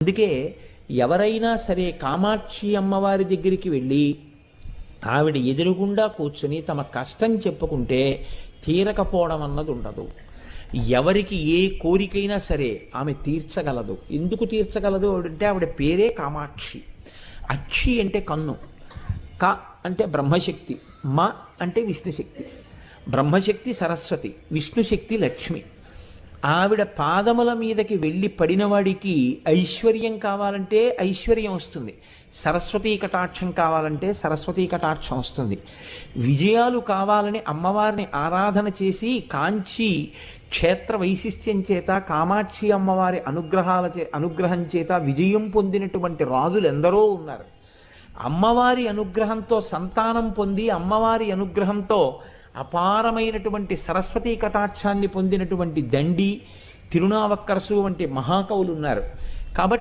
అందుకే ఎవరైనా సరే కామాక్షి అమ్మవారి దగ్గరికి వెళ్ళి ఆవిడ ఎదురుగుండా కూర్చుని తమ కష్టం చెప్పుకుంటే తీరకపోవడం అన్నది ఉండదు. ఎవరికి ఏ కోరికైనా సరే ఆమె తీర్చగలదు. ఎందుకు తీర్చగలదు అంటే ఆవిడ పేరే కామాక్షి. అక్షి అంటే కన్ను, క అంటే బ్రహ్మశక్తి, మ అంటే విష్ణుశక్తి. బ్రహ్మశక్తి సరస్వతి, విష్ణుశక్తి లక్ష్మి. ఆవిడ పాదముల మీదకి వెళ్ళి పడినవాడికి ఐశ్వర్యం కావాలంటే ఐశ్వర్యం వస్తుంది, సరస్వతీ కటాక్షం కావాలంటే సరస్వతీ కటాక్షం వస్తుంది. విజయాలు కావాలని అమ్మవారిని ఆరాధన చేసి కాంచి క్షేత్ర వైశిష్ట్యం చేత కామాక్షి అమ్మవారి అనుగ్రహం చేత విజయం పొందినటువంటి రాజులు ఎందరో ఉన్నారు. అమ్మవారి అనుగ్రహంతో సంతానం పొంది అమ్మవారి అనుగ్రహంతో అపారమైనటువంటి సరస్వతీ కటాక్షాన్ని పొందినటువంటి దండి, తిరునావక్కరసు వంటి మహాకవులు ఉన్నారు. కాబట్టి